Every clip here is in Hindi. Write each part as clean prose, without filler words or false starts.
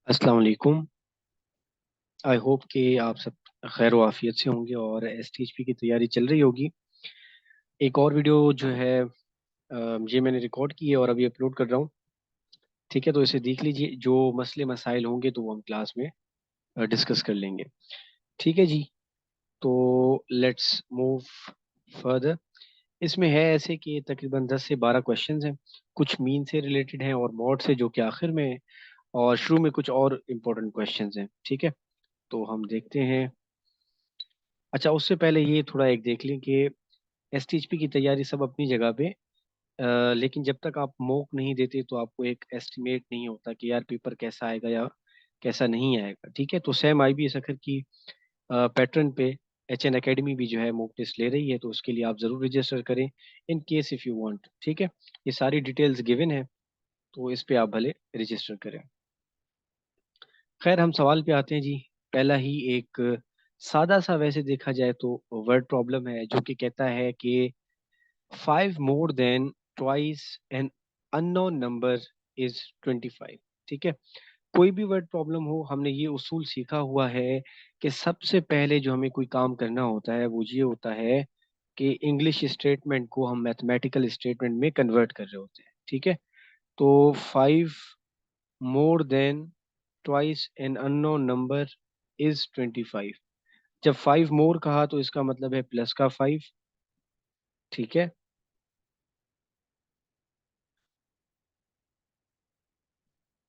अस्सलाम वालेकुम। आई होप कि आप सब खैर वाफियत से होंगे और एसटीएचपी की तैयारी चल रही होगी। एक और वीडियो जो है ये मैंने रिकॉर्ड की है और अभी अपलोड कर रहा हूँ। ठीक है, तो इसे देख लीजिए। जो मसले मसाइल होंगे तो वो हम क्लास में डिस्कस कर लेंगे। ठीक है जी। तो लेट्स मूव फर्दर। इसमें है ऐसे कि तकरीबन 10 से 12 क्वेश्चंस हैं। कुछ मीन से रिलेटेड हैं और मॉड से, जो कि आखिर में है, और शुरू में कुछ और इम्पोर्टेंट क्वेश्चंस हैं। ठीक है, तो हम देखते हैं। अच्छा, उससे पहले ये थोड़ा एक देख लें कि एसटीएचपी की तैयारी सब अपनी जगह पे, लेकिन जब तक आप मॉक नहीं देते तो आपको एक एस्टिमेट नहीं होता कि यार पेपर कैसा आएगा या कैसा नहीं आएगा। ठीक है, तो सेम आईबीएस अखर की पैटर्न पे एचएन एकेडमी भी जो है मॉक टेस्ट ले रही है, तो उसके लिए आप ज़रूर रजिस्टर करें in case if you want. ठीक है, ये सारी डिटेल्स गिवन है, तो इस पे आप भले रजिस्टर करें। खैर, हम सवाल पे आते हैं जी। पहला ही एक सादा सा वैसे देखा जाए तो वर्ड प्रॉब्लम है, जो कि कहता है कि 5 more than twice an unknown number is 25। ठीक है, कोई भी वर्ड प्रॉब्लम हो, हमने ये उसूल सीखा हुआ है कि सबसे पहले जो हमें कोई काम करना होता है वो ये होता है कि इंग्लिश स्टेटमेंट को हम मैथमेटिकल स्टेटमेंट में कन्वर्ट कर रहे होते हैं। ठीक है, तो 5 more than twice an unknown number is 25। जब 5 more कहा तो इसका मतलब है प्लस का 5। ठीक है,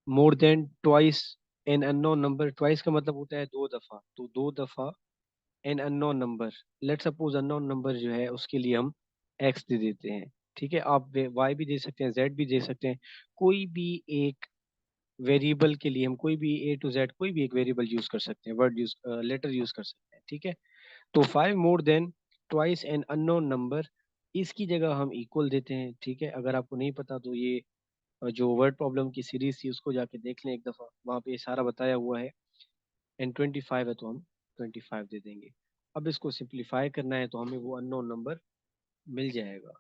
more than twice an unknown number, twice का मतलब होता है दो दफा, तो दो दफा an unknown number. Let suppose unknown number जो है उसके लिए हम एक्स दे देते हैं। ठीक है, आप वाई भी दे सकते हैं, जेड भी दे सकते हैं। कोई भी एक वेरिएबल के लिए हम कोई भी ए टू जेड कोई भी एक वेरिएबल यूज कर सकते हैं, वर्ड यूज लेटर यूज कर सकते हैं। ठीक है, तो 5 more than twice an unknown number, इसकी जगह हम इक्वल देते हैं। ठीक है, अगर आपको नहीं पता तो ये जो वर्ड प्रॉब्लम की सीरीज थी उसको जाके देख लें एक दफ़ा, वहाँ पे ये सारा बताया हुआ है। एंड 25 है तो हम 25 दे देंगे। अब इसको सिंप्लीफाई करना है तो हमें वो अननोन नंबर मिल जाएगा।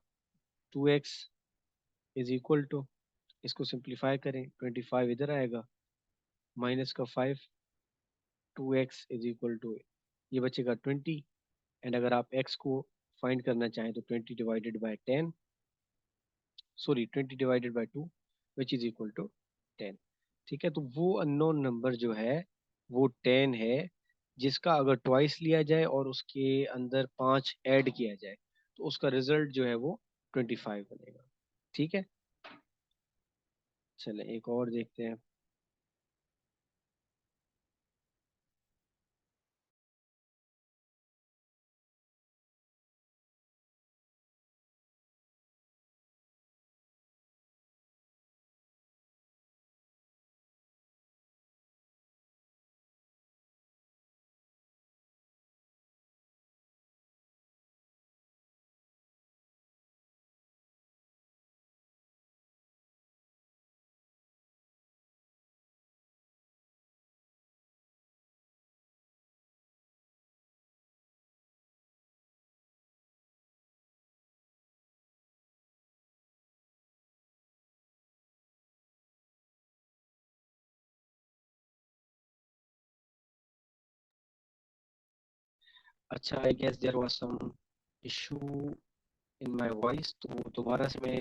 2x इज इक्वल टू, इसको सिंप्लीफाई करें, 25 इधर आएगा, माइनस का 5, 2x इज इक्वल टू, ये बचेगा 20। एंड अगर आप x को फाइंड करना चाहें तो 20 divided by 10, sorry 20 divided by 2, which is equal to 10। ठीक है, तो वो अननोन नंबर जो है वो 10 है, जिसका अगर ट्वाइस लिया जाए और उसके अंदर 5 ऐड किया जाए तो उसका रिजल्ट जो है वो 25 बनेगा। ठीक है, चले एक और देखते हैं। अच्छा, I guess there was some issue in my voice, तो दोबारा से मैं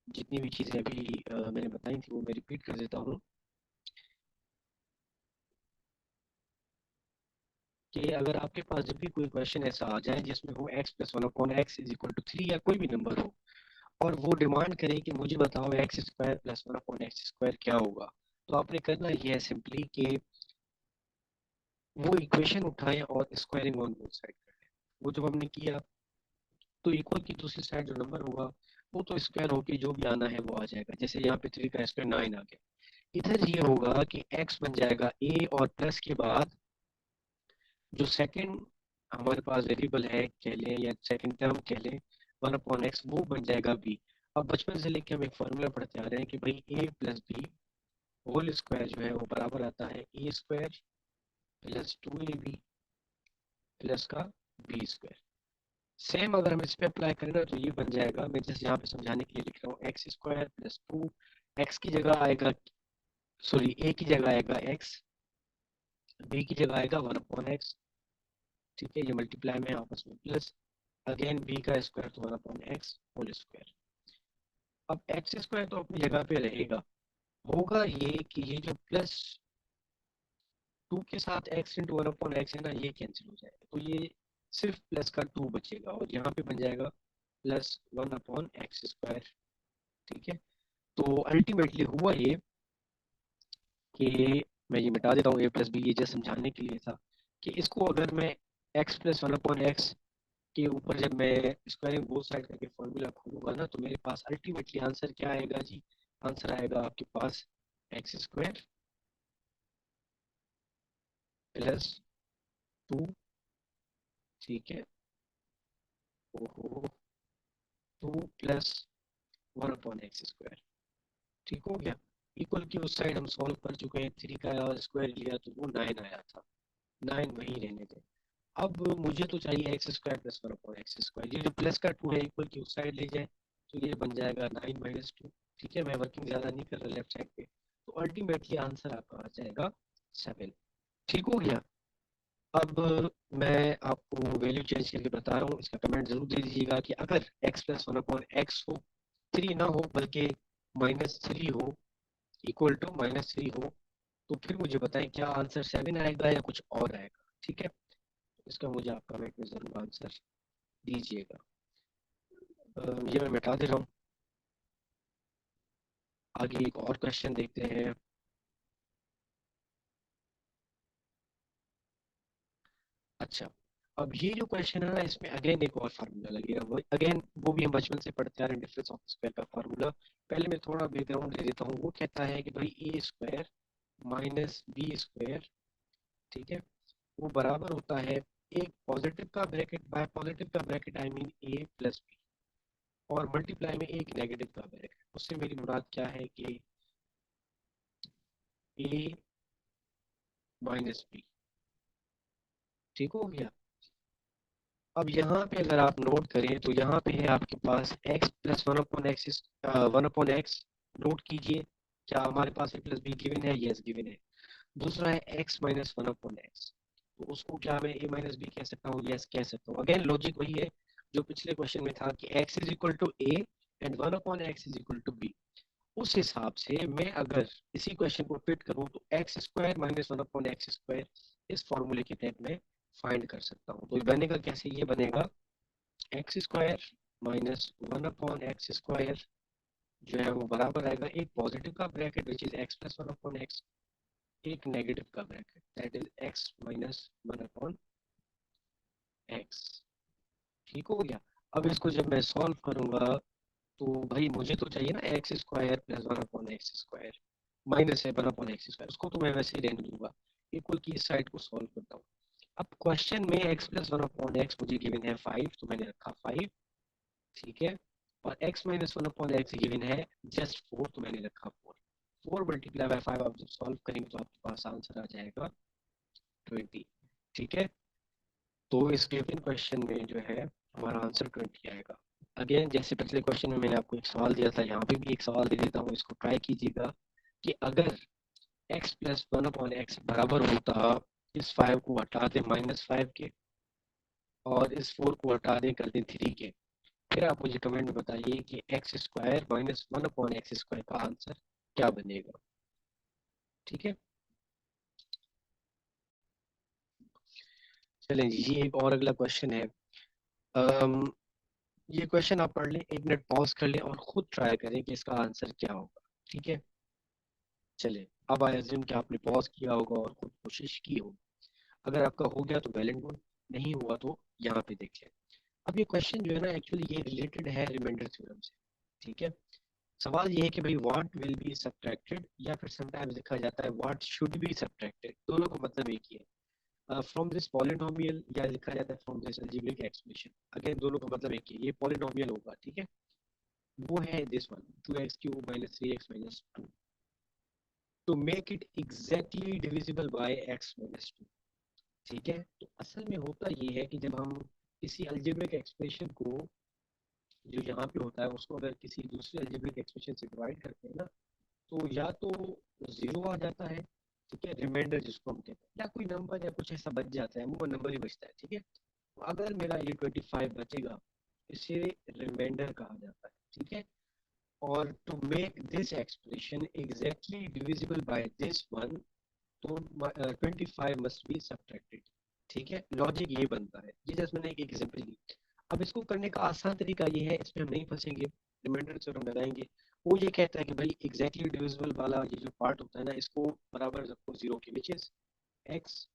जितनी भी चीज़ें अभी मैंने बताई थी वो मैं रिपीट कर देता हूँ। कि अगर आपके पास जब भी कोई क्वेश्चन ऐसा आ जाए जिसमें हो x+1/x या कोई भी नंबर हो, और वो डिमांड करे कि मुझे बताओ x² + 1/x² क्या होगा, तो आपने करना ये है सिंपली कि वो इक्वेशन उठाएं और स्क्वायरिंग ऑन बोथ साइड कर लें। वो जब हमने किया तो इक्वल की दूसरी साइड जो नंबर होगा वो तो स्क्वायर होके जो भी आना है वो आ जाएगा। जैसे यहाँ पे 3 का स्क्वायर 9 आ गया। इधर ये होगा कि x बन जाएगा a, और प्लस के बाद जो सेकंड हमारे पास वेरिएबल है कह लें या सेकंड टर्म कह लें, 1/x, वो बन जाएगा b। अब बचपन से लेके हम एक फॉर्मूला पढ़ते आ रहे हैं कि भाई a+b होल स्क्वायर जो है वो बराबर आता है a² + 2ab प्लस का b²। सेम अगर हम इस पे अप्लाई करें ना तो ये बन जाएगा, मैं जैसे यहाँ पे समझाने के लिए लिख रहा हूँ x² + 2, x की जगह आएगा, सॉरी a की जगह आएगा x, बी की जगह आएगा 1/x, ठीक है, ये मल्टीप्लाई में आपस में प्लस, अगेन बी का स्क्वायर तो 1/x होल स्क्वायर। अब एक्स स्क्वायर तो अपनी जगह पे रहेगा, होगा ये कि ये जो प्लस टू के साथ एक्स इंटू 1/x है ना, ये कैंसिल हो जाएगा, तो ये सिर्फ प्लस का टू बचेगा और यहाँ पे बन जाएगा प्लस 1/x²। ठीक है, तो अल्टीमेटली हुआ ये कि मैं ये मिटा देता हूँ ए प्लस बी, ये जस्ट समझाने के लिए था कि इसको अगर मैं एक्स प्लस 1/x के ऊपर जब मैं स्क्वायरिंग बोथ साइड करके फॉर्मूला खोलूंगा ना, तो मेरे पास अल्टीमेटली आंसर क्या आएगा जी, आंसर आएगा आपके पास x² प्लस 2, ठीक है, ओहो, 2 प्लस 1/x², ठीक हो गया। इक्वल की उस साइड हम सॉल्व कर चुके हैं, 3 का स्क्वायर लिया तो वो 9 आया था, 9 वही रहने थे। अब मुझे तो चाहिए x² प्लस 1/x², ये जो प्लस का 2 है इक्वल की उस साइड ले जाए तो ये बन जाएगा 9 - 2, ठीक है, मैं वर्किंग ज्यादा नहीं कर रहा लेफ्ट साइड पे, तो अल्टीमेटली आंसर आपका आ जाएगा 7, ठीक हो गया। अब मैं आपको वैल्यू चेंज करके बता रहा हूँ, इसका कमेंट जरूर दे दीजिएगा कि अगर x प्लस 1/x हो, 3 ना हो बल्कि -3 हो, इक्वल टू -3 हो, तो फिर मुझे बताएं क्या आंसर 7 आएगा या कुछ और आएगा, ठीक है, इसका मुझे आप कमेंट में जरूर आंसर दीजिएगा। ये मैं मिटा दे रहा हूँ, आगे एक और क्वेश्चन देखते हैं। अच्छा, अब ये जो क्वेश्चन है ना, इसमें अगेन एक और फार्मूला लगेगा, वो अगेन वो भी हम बचपन से पढ़ते आ रहे हैं, डिफरेंस ऑफ स्क्वायर का फार्मूला। पहले मैं थोड़ा बैकग्राउंड दे देता हूँ, वो कहता है कि भाई a² माइनस b², ठीक है, वो बराबर होता है एक पॉजिटिव का ब्रैकेट बाय पॉजिटिव का bracket, I mean a plus B, और मल्टीप्लाई में एक नेगेटिव का ब्रैकेट। उससे मेरी मुराद क्या है कि a माइनस बी, ठीक हो गया। अब यहाँ पे अगर आप नोट करें तो यहाँ पे है आपके पास x plus 1/x, 1/x note कीजिए, क्या हमारे पास a प्लस बी गिवन है, यस गिवन है। दूसरा है x माइनस 1/x, तो उसको क्या मैं a माइनस बी कह सकता हूँ, यस कह सकता हूँ। अगेन लॉजिक वही है जो पिछले क्वेश्चन में था कि x is equal to a and 1/x is equal to b। उस हिसाब से मैं अगर इसी क्वेश्चन को फिट करूं तो x² माइनस 1/x² इस फॉर्मूले के तहत मैं फाइंड कर सकता हूं। तो बनेगा कैसे, ये बनेगा x² माइनस 1/x² जो है वो बराबर आएगा एक पॉजिटिव का bracket which is x plus 1/x, एक नेगेटिव का bracket that is x minus 1/x, ठीक हो गया। अब इसको जब मैं सॉल्व करूंगा तो भाई मुझे तो चाहिए ना x² प्लस 1/x², माइनस है 1/x², उसको तो मैं वैसे ही रहने दूंगा, इक्वल की इस साइड को सॉल्व करता हूँ। अब क्वेश्चन में x प्लस 1/x मुझे गिवन है 5, तो मैंने रखा 5, ठीक है, और x माइनस 1/x गिवन है जस्ट 4, तो मैंने रखा 4। 4 मल्टीप्लाई बाय 5 आप जब सॉल्व करेंगे तो आपके पास आंसर आ जाएगा 20, ठीक है। तो इस गिवन क्वेश्चन में जो है हमारा आंसर 20 आएगा। अगेन जैसे पिछले क्वेश्चन में मैंने आपको एक सवाल दिया था, यहाँ पे भी एक सवाल दे देता हूँ, इसको ट्राई कीजिएगा कि अगर x प्लस 1/x बराबर होता, इस 5 को हटा दें -5 के और इस 4 को हटा दें कर दें 3 के, फिर आप मुझे कमेंट में बताइए कि x² माइनस 1/x² का आंसर क्या बनेगा, ठीक है। चलें जी, ये एक और अगला क्वेश्चन है। अम, ये क्वेश्चन आप पढ़ लें, 1 मिनट पॉज कर लें और खुद ट्राई करें कि इसका आंसर क्या होगा, ठीक है। चले, अब आई अज्यूम कि आपने पॉज किया होगा और खुद कोशिश की होगी। अगर आपका हो गया तो वेल एंड गुड, नहीं हुआ तो यहाँ पे देख लें। अब ये क्वेश्चन जो है ना, एक्चुअली ये रिलेटेड है रिमाइंडर थ्योरम से, ठीक है। सवाल ये है कि भाई व्हाट विल बी सब्ट्रैक्टेड, या फिर समटाइम्स लिखा जाता है व्हाट शुड बी सब्ट्रैक्टेड, दोनों का मतलब एक ही है, फ्रॉम दिस पॉलिनोमियल, या लिखा जाता है from this algebraic expression, again दोनों का मतलब एक ही है, ये पॉलिनोमियल होगा, ठीक है। वो है this one 2x³ minus 3x - 2, to make it exactly divisible by x - 2, ठीक है। तो असल में होता ये है कि जब हम किसी अलजेब्रिक एक्सप्रेशन को जो यहाँ पे होता है उसको अगर किसी दूसरे अलजेब्रिक एक्सप्रेशन से डिवाइड करते हैं ना, तो या तो जीरो आ जाता है ठीक है, रिमाइंडर जिसको हम कहते हैं, या कोई नंबर या कुछ ऐसा बच जाता है, वो नंबर ही बचता है। ठीक है, तो अगर मेरा ये 25 बचेगा, इसे रिमाइंडर कहा जाता है। ठीक है, और to make this expression exactly divisible by this one, तो 25 मस्ट बी सब्ट्रैक्टेड। ठीक है, लॉजिक ये बनता है। ये जैसे मैंने एक एग्जांपल दी। अब इसको करने का आसान तरीका ये है, इसमें हम नहीं फंसेंगे, रिमाइंडर से हम लगाएंगे। वो ये कहता है कि भाई एग्जैक्टली डिविजिबल वाला ये जो पार्ट होता है ना, इसको बराबर रखो जीरो के, which is X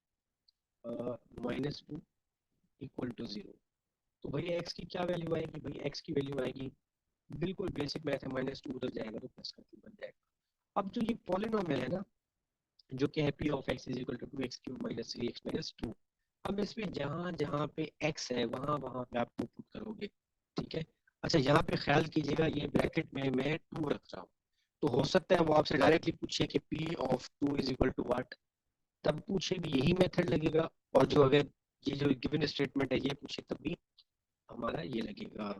-2 equal to जीरो। तो भाई एक्स की क्या वैल्यू आएगी? भाई एक्स की वैल्यू आएगी, बिल्कुल बेसिक मैथ है, -2 उधर जाएगा तो प्लस का 2 बन जाएगा। अब जो ये पॉलिनोमियल है ना, जो कि है P of X is equal to 2x³ - 3x - 2, अब इसमें जहां जहां पे x है वहां वहां पे आप 2 पुट करोगे। ठीक है, अच्छा यहाँ पे ख्याल कीजिएगा, ये ब्रैकेट में मैं 2 रख रहा हूँ, तो हो सकता है वो आपसे डायरेक्टली पूछे कि P of 2 is equal to what, तब पूछे भी यही मेथड लगेगा। और जो अगर ये जो गिवन स्टेटमेंट है ये पूछे तब भी हमारा ये लगेगा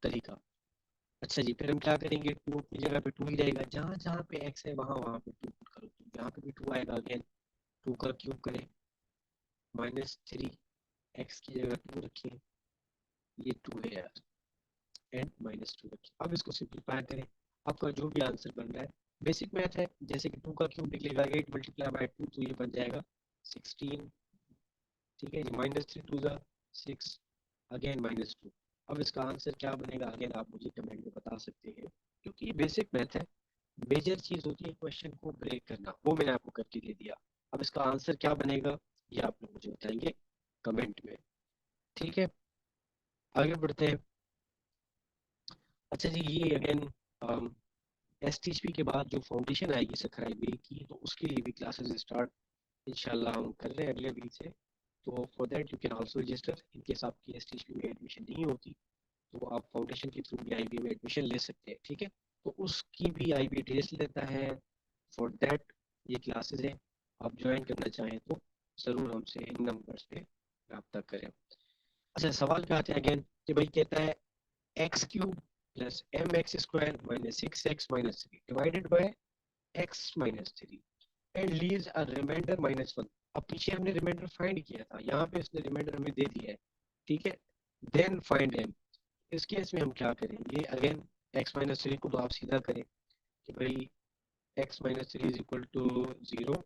तरीका। अच्छा जी, फिर हम क्या करेंगे, टू की जगह पे 2 ही रहेगा, जहां जहां पे x है वहां वहां पे 2 पुट करो, तो यहाँ पे भी 2 आएगा। अगेन 2 का क्यूब करें, -3, x की जगह 2 रखिए, ये 2 है यार, एंड -2 रखिए। अब इसको सिंप्लीफाई करें, आपका जो भी आंसर बन रहा है बेसिक मैथ है, जैसे कि 2 का क्यूब निकलेगा 8 × 2, तो ये बन जाएगा 16। ठीक है जी, -3 2 जा 6, अगेन -2। अब इसका आंसर क्या बनेगा, अगेन आप मुझे कमेंट में बता सकते हैं, क्योंकि ये बेसिक मैथ है। मेजर चीज होती है क्वेश्चन को ब्रेक करना, वो मैंने आपको करके दे दिया। अब इसका आंसर क्या बनेगा ये आप लोग मुझे बताएंगे कमेंट में। ठीक है, आगे बढ़ते हैं। अच्छा जी, ये अगेन एसटीएचपी के बाद जो फाउंडेशन आएगी सखर आईबी की, तो उसके लिए भी क्लासेस स्टार्ट इंशाल्लाह हम कर रहे हैं अगले वीक से। तो for that you can also register, in case आपकी एसटीएचपी में एडमिशन नहीं होती तो आप फाउंडेशन के थ्रू भी आईबी में एडमिशन ले सकते हैं। ठीक है, तो उसकी भी आईबी टेस्ट लेता है। फॉर दैट ये क्लासेस हैं, आप ज्वाइन करना चाहें तो ज़रूर हमसे इन नंबर्स पे रब्ता करें। अच्छा, सवाल पे आते हैं अगेन, कि भाई कहता है x³ plus mx² - 6x - 3 divided by x - 3 and leaves a remainder -1। अब पीछे हमने रिमाइंडर फाइंड किया था, यहाँ पे इसने रिमाइंडर हमें दे दिया है। ठीक है, देन फाइंड m। इस केस में हम क्या करेंगे, अगेन x - 3 को तो आप सीधा करें कि भाई x - 3 इज इक्वल टू 0।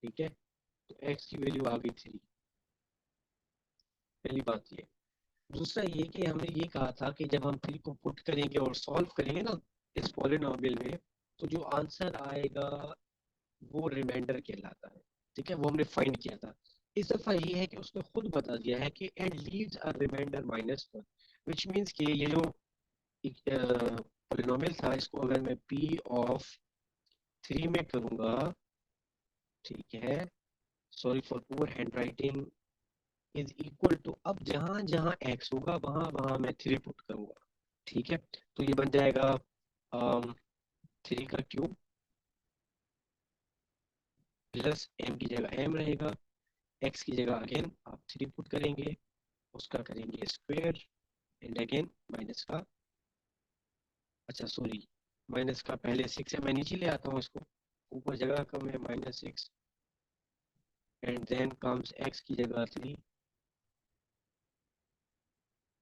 ठीक है, तो x की वैल्यू आ गई 3, पहली बात ये। दूसरा ये कि हमने ये कहा था कि जब हम 3 को पुट करेंगे और सॉल्व करेंगे ना इस पॉलिनोमियल में, तो जो आंसर आएगा वो रिमाइंडर कहलाता है। ठीक है, वो हमने फाइंड किया था। इस दफा ये है कि उसने खुद बता दिया है कि and leaves a remainder -1, which means कि ये जो पॉलिनोमियल था, इसको अगर मैं p ऑफ 3 में करूंगा, ठीक है, sorry for poor handwriting, is equal to, अब जहां जहां x होगा वहां वहां मैं 3 पुट करूंगा। ठीक है, तो ये बन जाएगा 3 का क्यूब प्लस m की जगह m रहेगा, x की जगह अगेन आप 3 पुट करेंगे, उसका करेंगे स्क्वायर, एंड अगेन माइनस का, अच्छा सॉरी, माइनस का पहले 6 है, मैं नीचे ले आता हूँ इसको, ऊपर जगह कम है -6, एंड देन कम्स x की जगह 3।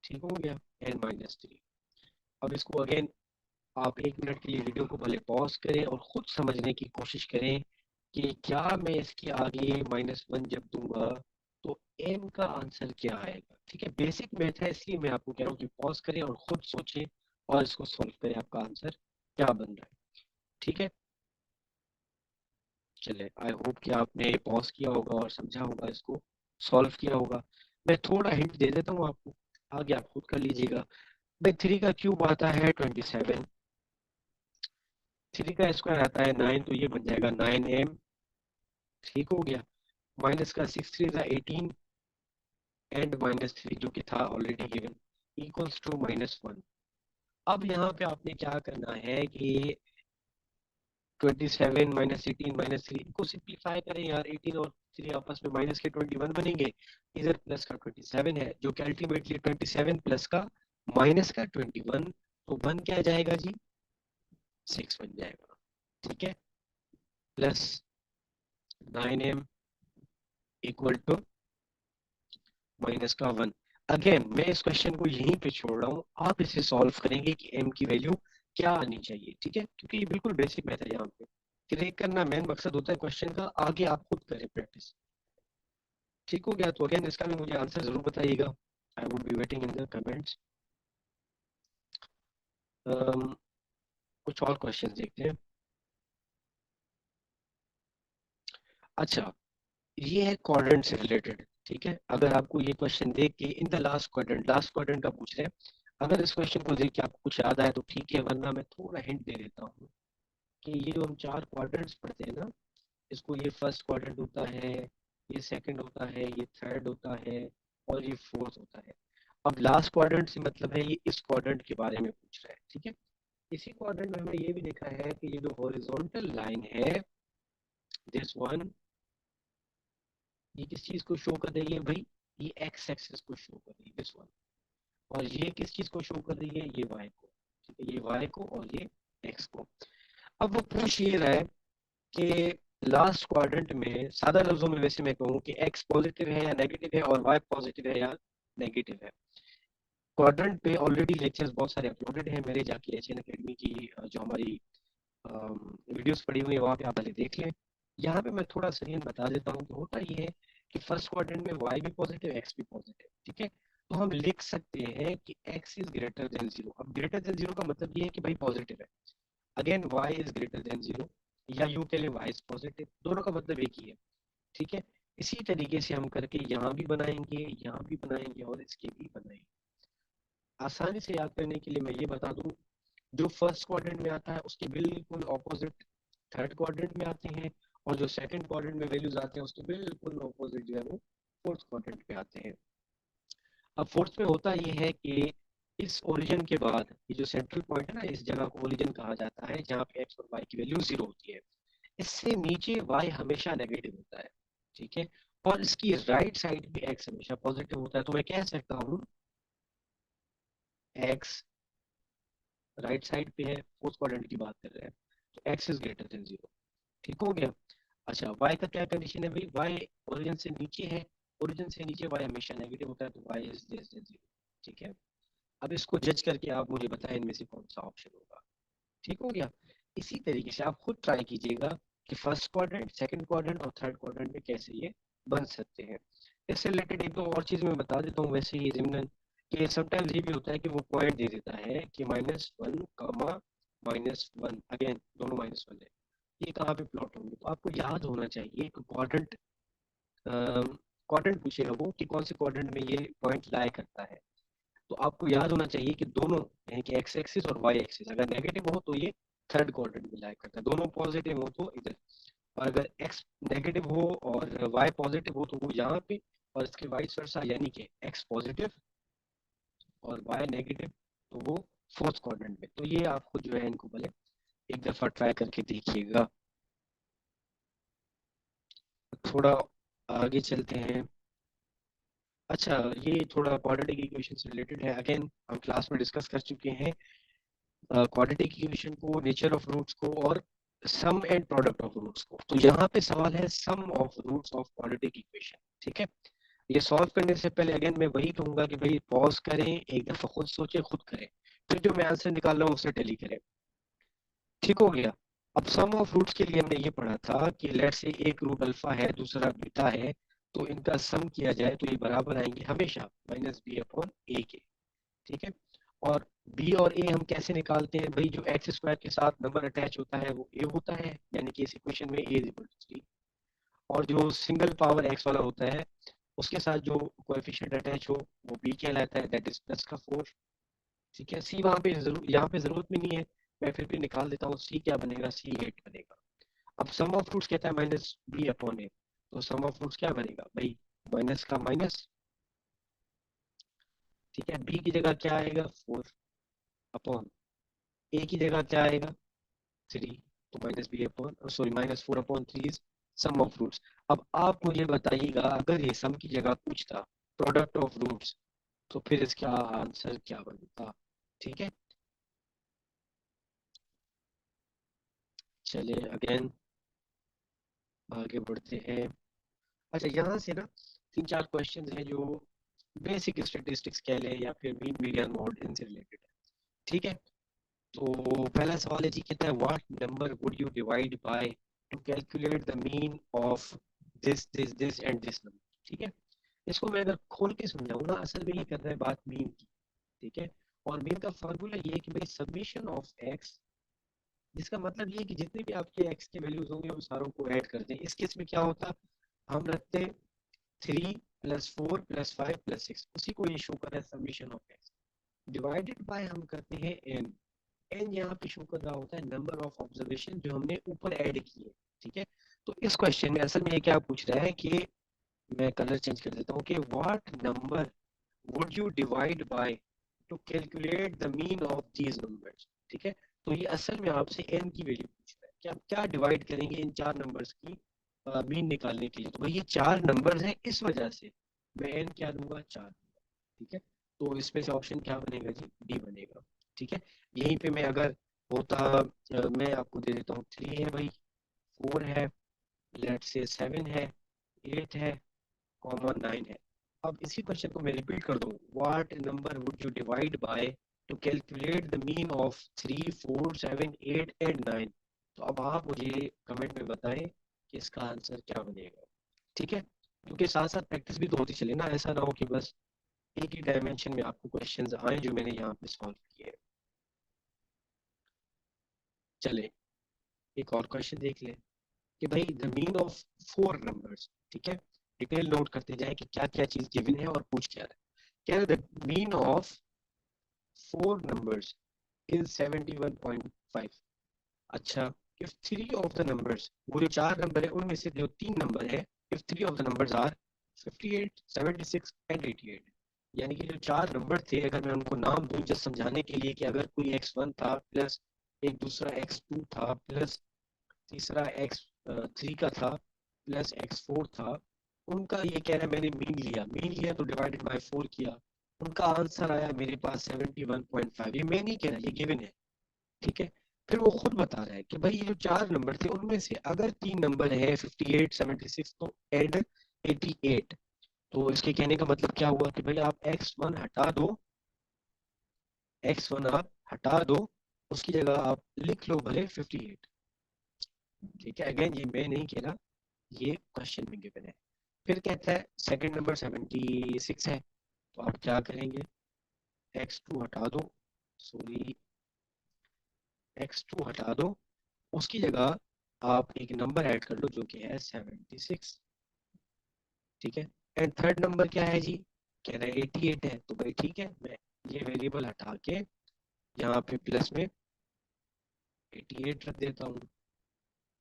ठीक हो गया, एंड -3। अब इसको अगेन आप 1 मिनट के लिए वीडियो को भले पॉज करें और खुद समझने की कोशिश करें कि क्या मैं इसके आगे -1 जब दूंगा तो m का आंसर क्या आएगा। ठीक है, बेसिक मैथ है, इसलिए मैं आपको कह रहा हूँ कि पॉज करें और खुद सोचें और इसको सॉल्व करें, आपका आंसर क्या बन रहा है। ठीक है, चले, आई होप कि आपने पॉज किया होगा और समझा होगा, इसको सॉल्व किया होगा। मैं थोड़ा हिंट दे देता हूँ आपको, आगे आप खुद कर लीजिएगा। भाई 3 का क्यूब आता है 27, 3 का स्क्वायर आता है 9, तो ये बन जाएगा 9m। ठीक हो गया, माइनस का 6 3 था 18, एंड -3 जो कि था ऑलरेडी गिवन, इक्वल्स टू -1। अब यहाँ पे आपने क्या करना है कि 27 -18 -3 को सिंप्लीफाई करें यार, 18 और 3 आपस में माइनस के 21 बनेंगे, इधर प्लस का 27 है, जो कि अल्टीमेटली 27 प्लस का माइनस का 21, तो बन क्या जाएगा जी, 6 बन जाएगा। ठीक है, plus 9m equal to minus का 1। अगेन मैं इस क्वेश्चन को यहीं पे छोड़ रहा हूँ, आप इसे सॉल्व करेंगे कि m की वैल्यू क्या आनी चाहिए, ठीक है, क्योंकि ये बिल्कुल बेसिक मैथड है। यहाँ पे क्रैक करना मेन मकसद होता है क्वेश्चन का, आगे आप खुद करें प्रैक्टिस। ठीक हो गया? तो अगेन इसका भी मुझे आंसर जरूर बताइएगा, I would be waiting in the comments. कुछ और क्वेश्चन देखते हैं। अच्छा, ये है क्वाड्रेंट से रिलेटेड, ठीक है। अगर आपको ये क्वेश्चन देख के इन द लास्ट क्वाड्रेंट का पूछ रहे हैं, अगर इस क्वेश्चन को देख के आपको कुछ याद आए तो ठीक है, वरना मैं थोड़ा हिंट दे देता हूँ कि ये जो हम चार क्वाड्रेंट्स पढ़ते हैं ना, इसको ये फर्स्ट क्वाड्रेंट होता है, ये सेकंड होता है, ये थर्ड होता है और ये फोर्थ होता है। अब लास्ट क्वाड्रेंट से मतलब है ये इस क्वाड्रेंट के बारे में पूछ रहा है, ठीक है। इसी क्वाड्रेंट में हमने ये भी देखा है कि ये जो हॉरिजॉन्टल लाइन है, दिस वन, ये किस चीज को शो कर रही है भाई? ये एक्स एक्सिस को शो कर रही है, दिस वन। और ये किस चीज को शो कर रही है? ये वाई को, ठीक है, ये वाई को और ये एक्स को। अब वो पूछ ये रहा है कि लास्ट क्वाड्रेंट में, सादा लफ्जों में वैसे मैं कहूँ कि एक्स पॉजिटिव है या नेगेटिव है और वाई पॉजिटिव है या नेगेटिव है। क्वाड्रेंट पे ऑलरेडी लेक्चर्स बहुत सारे अपलोडेड हैं मेरे, जाके एच एन अकेडमी की जो हमारी वीडियोस पड़ी हुई है वहाँ पे आप पहले देख लें। यहाँ पे मैं थोड़ा सा बता देता हूँ कि होता ये है कि फर्स्ट क्वाड्रेंट में वाई भी पॉजिटिव, एक्स भी पॉजिटिव, ठीक है। तो हम लिख सकते हैं कि X is greater than zero. अब ग्रेटर देन जीरो का मतलब ये है कि भाई पॉजिटिव है। Again Y is greater than zero, या यूं कह लें वाई इज पॉजिटिव, दोनों का मतलब एक ही है, ठीक है। इसी तरीके से हम करके यहाँ भी बनाएंगे, यहाँ भी बनाएंगे और इसके भी बनाएंगे। आसानी से याद करने के लिए मैं ये बता दूं, जो फर्स्ट क्वाड्रेंट में आता है उसके बिल्कुल ऑपोजिट थर्ड क्वाड्रेंट में आते हैं, और जो सेकंड क्वाड्रेंट में वैल्यूज आते हैं उसके बिल्कुल ऑपोजिट जो है वो फोर्थ क्वाड्रेंट पे आते हैं। अब फोर्थ में होता ये है कि इस ओरिजिन के बाद ये जो सेंट्रल पॉइंट है ना, इस जगह को ओरिजिन कहा जाता है, जहाँ पे एक्स और वाई की वैल्यू जीरो होती है। इससे नीचे वाई हमेशा नेगेटिव होता है, ठीक है। और इसकी राइट साइड पे एक्स हमेशा पॉजिटिव होता है। तो मैं कह सकता हूँ एक्स राइट साइड पे है, फोर्थ क्वाड्रेंट की बात कर रहे हैं, तो x is greater than zero. ठीक हो गया? अच्छा, y का क्या कंडीशन है भाई? y ओरिजिन से नीचे है, ओरिजिन से नीचे y हमेशा नेगेटिव होता है, तो y is less than zero, ठीक है। अब इसको जज करके आप मुझे बताएं इनमें से कौन सा ऑप्शन होगा। ठीक हो गया? इसी तरीके से आप खुद ट्राई कीजिएगा कि फर्स्ट क्वाड्रेंट, सेकंड क्वाड्रेंट और थर्ड क्वाड्रेंट में कैसे ये बन सकते हैं। इससे रिलेटेड एक दो और चीज मैं बता देता हूँ वैसे ही जिम्नन, कि समटाइम्स ये भी होता है कि वो पॉइंट दे देता है कि -1 कॉमा -1, अगेन दोनों -1 है, ये कहाँ पे प्लॉट होंगे। तो आपको याद होना चाहिए कि क्वाड्रेंट क्वाड्रेंट पूछेगा वो कि कौन से क्वाड्रेंट में ये पॉइंट लाया करता है। तो आपको याद होना चाहिए कि दोनों, यानी कि एक्स एक्सिस और वाई एक्सिस अगर नेगेटिव हो तो ये थर्ड क्वाड्रेंट में लाया करता है, दोनों पॉजिटिव हो तो इधर। और अगर एक्स नेगेटिव हो और वाई पॉजिटिव हो तो वो यहाँ पे, और इसके वाइस वर्सा, यानी कि एक्स पॉजिटिव और वाई नेगेटिव तो वो फोर्थ क्वाड्रेंट में। तो ये आपको जो है इनको पहले एक दफा ट्राई करके देखिएगा। थोड़ा आगे चलते हैं। अच्छा, ये थोड़ा क्वाड्रेटिक इक्वेशन से रिलेटेड है, अगेन हम क्लास में डिस्कस कर चुके हैं क्वाड्रेटिक इक्वेशन को, नेचर ऑफ रूट्स को और sum and product of roots को। तो यहाँ पे सवाल है sum of roots of quadratic equation, ठीक है। ये सॉल्व करने से पहले अगेन मैं वही कहूंगा कि भाई पॉज करें, एक दफा खुद सोचें, खुद करें, फिर जो मैं आंसर निकाल रहा हूँ उसे टैली करें। ठीक हो गया? अब सम ऑफ रूट्स के लिए हमने ये पढ़ा था कि लेट से एक रूट अल्फा है, दूसरा बीटा है, तो इनका सम किया जाए तो ये बराबर आएंगे हमेशा -b/a के, ठीक है। और b और a हम कैसे निकालते हैं भाई? जो एक्स स्क्वायर के साथ नंबर अटैच होता है वो a होता है, यानी कि इस इक्वेशन में a इज इक्वल टू 3। और जो सिंगल पावर x वाला होता है उसके साथ जो कोएफिशिएंट अटैच हो वो b कहलाता है, दैट इज +4, ठीक है। सी वहां पे जरूर, यहाँ पे जरूरत भी नहीं है, मैं फिर भी निकाल देता हूँ। सी क्या बनेगा? C8 बनेगा। अब सम ऑफ रूट्स कहता है -b/a, तो सम ऑफ रूट्स क्या बनेगा भाई? माइनस का माइनस, ठीक है। b की जगह क्या आएगा? 4/, a की जगह क्या आएगा? 3, तो -4/3 इज सम ऑफ रूट्स। अब आप मुझे बताइएगा, अगर ये सम की जगह पूछता प्रोडक्ट ऑफ रूट्स तो फिर इसका आंसर क्या बनता? ठीक है, चलिए अगेन आगे बढ़ते हैं। अच्छा, यहाँ से ना तीन चार क्वेश्चन हैं जो बेसिक स्टेटिस्टिक्स कह लें या फिर मीन मीडियन मोड इनसे रिलेटेड है। ठीक है, तो पहला सवाल है जी, कहता है what number would you divide by two calculate the mean of this and this number. ठीक है, इसको मैं अगर खोल के समझाऊँ ना, असल में ये कर रहा है बात मीन की। ठीक है, और मीन का फार्मूला ये है कि भाई समीशन ऑफ एक्स, जिसका मतलब ये है कि जितने भी आपके एक्स के वैल्यूज होंगे उन सारों को ऐड कर दें। इस केस में क्या होता, हम रखते हैं 3 + 4 + 5 + 6, उसी को ये शो कर रहा है summation of x, divided by हम करते हैं एन। एन यहाँ पे शो कर रहा होता है नंबर ऑफ ऑब्जर्वेशन जो हमने ऊपर ऐड किए। ठीक है, तो इस क्वेश्चन में असल में ये क्या पूछ रहा है कि, मैं कलर चेंज कर देता हूँ, कि what number would you divide by two calculate the mean of these numbers. ठीक है, तो ये असल में आपसे एन की वैल्यू पूछ रहा है कि आप क्या डिवाइड करेंगे इन चार नंबर्स की मीन निकालने के लिए। तो भाई ये चार नंबर्स हैं, इस वजह से मैं एन क्या दूंगा, चार। ठीक है, तो इसमें से ऑप्शन क्या बनेगा जी, डी बनेगा। ठीक है, यहीं पे मैं अगर होता, मैं आपको दे देता हूँ, 3 है भाई, 4 है, लेट से 7 है, 8 है, कॉमन 9 है। अब इसी क्वेश्चन को मैं रिपीट कर दूं, what number would you divide by two calculate the mean of 3, 4, 7, 8 and 9। तो अब आप मुझे कमेंट में बताएं कि इसका आंसर क्या बनेगा। ठीक है, क्योंकि साथ साथ प्रैक्टिस भी तो होती चले ना, ऐसा ना हो कि बस एक ही डायमेंशन में आपको क्वेश्चंस आए जो मैंने यहाँ पे सॉल्व किए। चले एक और क्वेश्चन देख लें कि भाई द मीन ऑफ 4 नंबर्स। ठीक है, डिटेल नोट करते जाए कि क्या क्या चीज गिवन है और पूछ क्या रहा है। क्या है, the mean of 4 numbers is 71.5। अच्छा, if three of the numbers, वो जो चार नंबर है उनमें से जो तीन नंबर है, if three of the numbers are 58, 76 and 88, यानी कि जो चार नंबर थे, अगर मैं उनको नाम दूं जस्ट समझाने के लिए, कि अगर कोई x1 था प्लस एक दूसरा x2 था प्लस तीसरा x3 का था प्लस x4 था, उनका ये कह रहा है मैंने मीन लिया तो डिवाइडेड बाय 4 किया, उनका आंसर आया मेरे पास 71.5। ये मैं नहीं कह रहा, ये गिवन है। ठीक है, फिर वो खुद बता रहा है कि भाई ये जो चार नंबर थे उनमें से अगर तीन नंबर है 58, 76, तो एड 88। तो इसके कहने का मतलब क्या हुआ कि भाई आप x1 हटा दो, x1 आप हटा दो, उसकी जगह आप लिख लो भले 58। ठीक है, अगेन ये मैं नहीं कह रहा, ये क्वेश्चन में गिवन है। फिर कहता है सेकंड नंबर 76 है, तो आप क्या करेंगे, x2 हटा दो, सॉरी x2 हटा दो, उसकी जगह आप एक नंबर ऐड कर लो जो कि है 76। ठीक है, एंड थर्ड नंबर क्या है जी, कह रहा है 88 है, तो भाई ठीक है, मैं ये वेरिएबल हटा के यहाँ पे प्लस में 88 रख देता हूँ।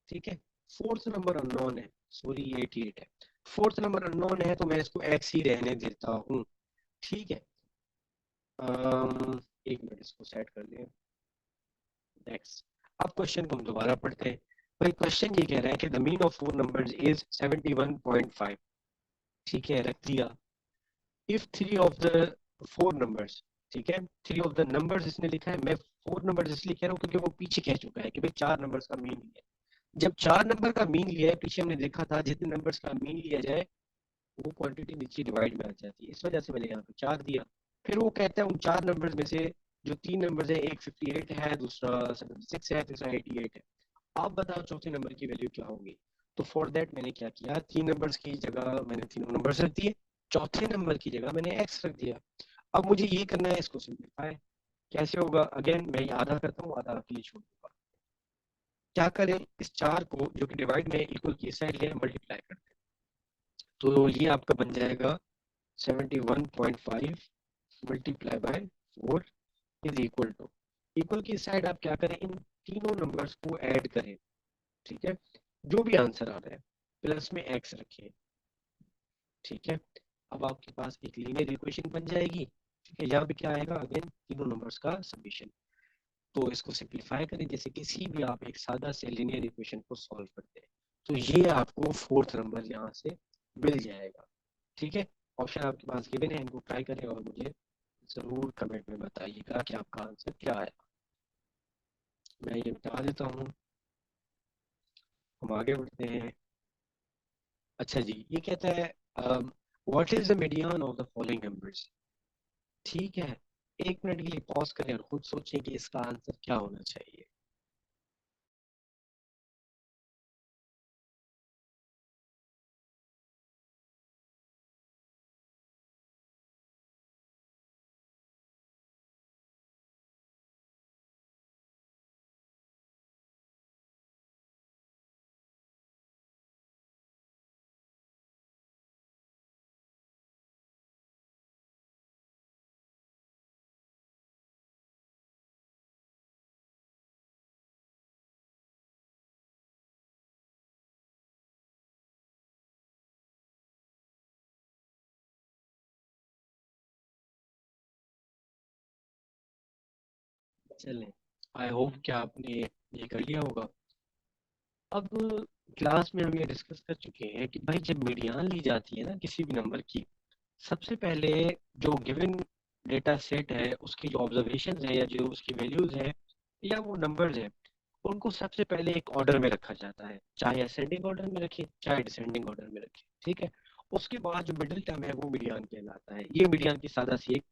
ठीक है, फोर्थ नंबर अननोन है, सॉरी ये 88 है, फोर्थ नंबर अननोन है तो मैं इसको x ही रहने देता हूँ। ठीक है, एक मिनट इसको सेट कर लें। नेक्स्ट, अब क्वेश्चन को हम दोबारा पढ़ते हैं। भाई क्वेश्चन ये कह रहा है कि the mean of four numbers is 71.5। ठीक है, रख दिया। If three of the four numbers, ठीक है, थ्री ऑफ द नंबर्स इसने लिखा है, मैं फोर नंबर्स इसलिए कह रहा हूँ क्योंकि वो पीछे कह चुका है कि भाई चार नंबर्स का मीन लिया है। जब चार नंबर का मीन लिया है, पीछे हमने देखा था जितने नंबर्स का मीन लिया जाए वो क्वांटिटी नीचे डिवाइड में आ जाती है, इस वजह से मैंने यहाँ पे चार दिया। फिर वो कहता है उन चार नंबर्स में से जो तीन नंबर्स है, एक 58 है, दूसरा 76 है, तीसरा 88 है, आप बताओ चौथे नंबर की वैल्यू क्या होगी। तो फॉर दैट मैंने क्या किया, तीन नंबर्स की जगह मैंने तीनों नंबर्स रख दिए, चौथे नंबर की जगह मैंने एक्स रख दिया। अब मुझे ये करना है, इसको सिंप्लीफाई कैसे होगा, अगेन मैं ये आधा करता हूँ, आधा आपके लिए छोड़ दूंगा। क्या करें, इस चार को जो कि डिवाइड में इक्वल की साइड ले मल्टीप्लाई करते हैं, तो ये आपका बन जाएगा 71.5 multiply by 4 is equal to, equal की साइड आप क्या करें, इन तीनों नंबर्स को ऐड करें। ठीक है, जो भी आंसर आ रहा है प्लस में एक्स रखिए। ठीक है, अब आपके पास एक लीनियर इक्वेशन बन जाएगी। ठीक है, यहाँ पे क्या आएगा, अगेन तीनों नंबर्स का समीशन। तो इसको सिंप्लीफाई करें, जैसे किसी भी आप एक सादा से लीनियर इक्वेशन को सॉल्व करते हैं, तो ये आपको फोर्थ नंबर यहाँ से मिल जाएगा। ठीक है, ऑप्शन आपके पास गिवन है, इनको ट्राई करें और मुझे जरूर कमेंट में बताइएगा कि आपका आंसर क्या है। मैं ये बता देता हूँ, हम आगे बढ़ते हैं। अच्छा जी, ये कहता है what is the median of the following numbers. ठीक है, 1 मिनट के लिए पॉज करें और खुद सोचें कि इसका आंसर क्या होना चाहिए। चलें, आई होप कि आपने ये कर लिया होगा। अब क्लास में हम ये डिस्कस कर चुके हैं कि भाई जब मीडियन ली जाती है ना किसी भी नंबर की, सबसे पहले जो गिवन डेटा सेट है उसकी जो ऑब्जर्वेशन है या जो उसकी वैल्यूज है या वो नंबर्स है, उनको सबसे पहले एक ऑर्डर में रखा जाता है, चाहे असेंडिंग ऑर्डर में रखे चाहे डिसेंडिंग ऑर्डर में रखे। ठीक है, उसके बाद जो मिडिल टर्म है वो मीडियन कहलाता है। ये मीडियन की सादा सी एक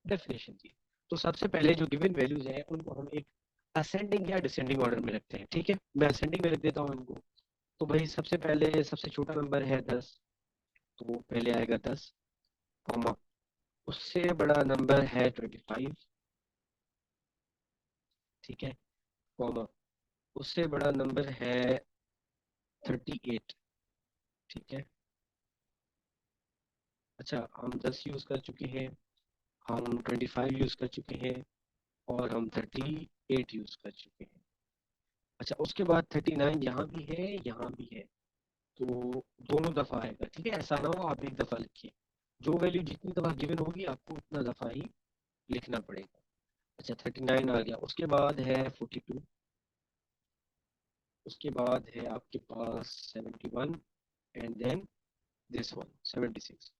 डेफिनेशन थी। तो सबसे पहले जो गिवन वैल्यूज हैं उनको हम एक असेंडिंग या डिसेंडिंग ऑर्डर में रखते हैं। ठीक है, मैं असेंडिंग में रख देता हूँ इनको। तो भाई सबसे पहले सबसे छोटा नंबर है 10, तो पहले आएगा 10, कॉमा उससे बड़ा नंबर है 25। ठीक है, कॉमा उससे बड़ा नंबर है 38। ठीक है, अच्छा हम 10 यूज कर चुके हैं, हम 25 यूज कर चुके हैं और हम 38 यूज कर चुके हैं। अच्छा उसके बाद 39 यहाँ भी है यहाँ भी है, तो दोनों दफा आएगा। ठीक है, ऐसा ना हो आप एक दफा लिखिए, जो वैल्यू जितनी दफा गिवन होगी आपको उतना दफा ही लिखना पड़ेगा। अच्छा 39 आ गया, उसके बाद है 42, उसके बाद है आपके पास 71 एंड देन दिस वन 76।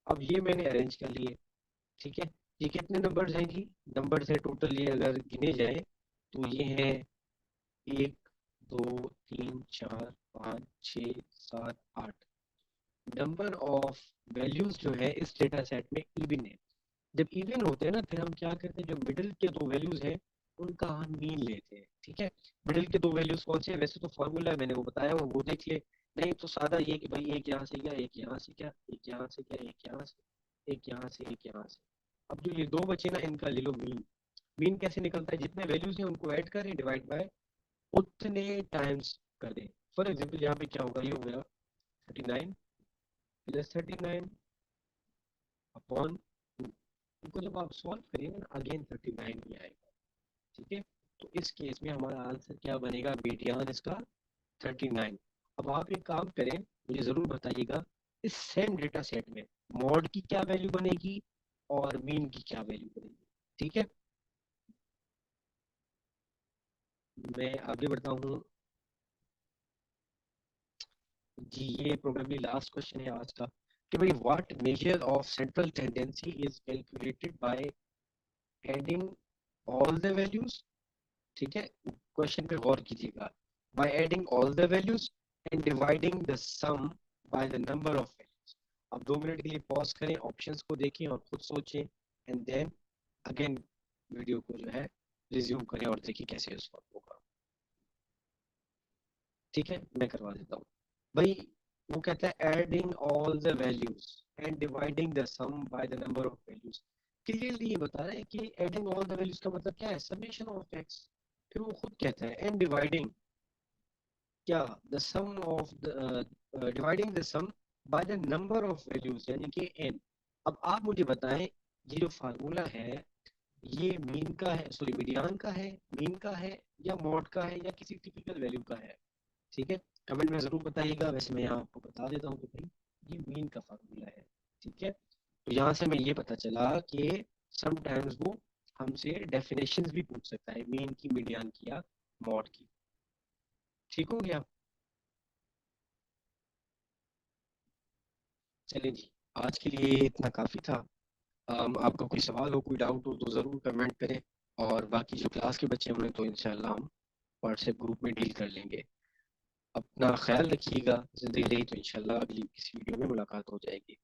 अब ये मैंने अरेंज कर लिए। ठीक है, ये कितने नंबर्स हैं जी, नंबर्स है टोटल, ये अगर गिने जाए तो ये है 1 2 3 4 5 6 7 8। नंबर ऑफ वैल्यूज जो है इस डेटा सेट में इवन है। जब इवन होते हैं ना फिर हम क्या करते हैं, जो मिडिल के दो वैल्यूज हैं उनका हम मीन लेते हैं। ठीक है, मिडिल के दो वैल्यूज कौन से हैं, वैसे तो फॉर्मूला है मैंने वो बताया वो देख ले। नहीं तो सादा ये कि भाई एक यहाँ से क्या, एक यहाँ से क्या, एक यहाँ से क्या, एक यहाँ से, एक यहाँ से, एक यहाँ से। अब जो ये दो बचे ना इनका ले लो मीन। मीन कैसे निकलता है, जितने वैल्यूज हैं उनको ऐड करें डिवाइड बाय उतने टाइम्स कर दें। फॉर एग्जाम्पल यहाँ पे क्या होगा, ये हो गया 39 प्लस 39 अपॉन, इनको जब आप सॉल्व करेंगे ना अगेन 39 ही आएगा। ठीक है, तो इस केस में हमारा आंसर क्या बनेगा, मीडियन इसका 39। अब आप एक काम करें, मुझे जरूर बताइएगा इस सेम डेटा सेट में मॉड की क्या वैल्यू बनेगी और मीन की क्या वैल्यू बनेगी। ठीक है, मैं आगे बढ़ता हूँ जी। ये प्रोबेबली लास्ट क्वेश्चन है आज का कि भाई what measure of central tendency is calculated by adding all the values. ठीक है, क्वेश्चन पे गौर कीजिएगा। By adding all the values and dividing the sum by the number of values. अब 2 मिनट के लिए पॉज करें, ऑप्शंस को देखें और खुद सोचें एंड देन अगेन वीडियो को जो है रिज्यूम करें और देखिए कैसे सॉल्व होगा। ठीक है, मैं करवा देता हूँ भाई। वो कहता है adding all the values and dividing the sum by the number of values. Clearly ये बता रहा है कि एडिंग ऑल द वैल्यूज का मतलब क्या है, समेशन ऑफ एक्स। फिर वो खुद कहता है एंड डिवाइडिंग क्या, the sum of the dividing the sum by the number of values यानी कि एन। अब आप मुझे बताएं ये जो फार्मूला है ये मीन का है, सॉरी मीडियन का है, मीन का है या मॉड का है या किसी टिपिकल वैल्यू का है। ठीक है, कमेंट में जरूर बताइएगा। वैसे मैं यहाँ आपको बता देता हूँ कि भाई ये मीन का फार्मूला है। ठीक है, तो यहाँ से हमें ये पता चला कि समटाइम्स वो हमसे डेफिनेशंस भी पूछ सकता है, मीन की, मीडियन की या मॉड की। ठीक हो गया, चलिए जी, आज के लिए इतना काफी था। आपका कोई सवाल हो, कोई डाउट हो तो जरूर कमेंट करें, और बाकी जो क्लास के बच्चे हैं उन्हें तो इंशाल्लाह हम व्हाट्सएप ग्रुप में डील कर लेंगे। अपना ख्याल रखिएगा। जिंदगी रही तो इंशाल्लाह अगली किसी वीडियो में मुलाकात हो जाएगी।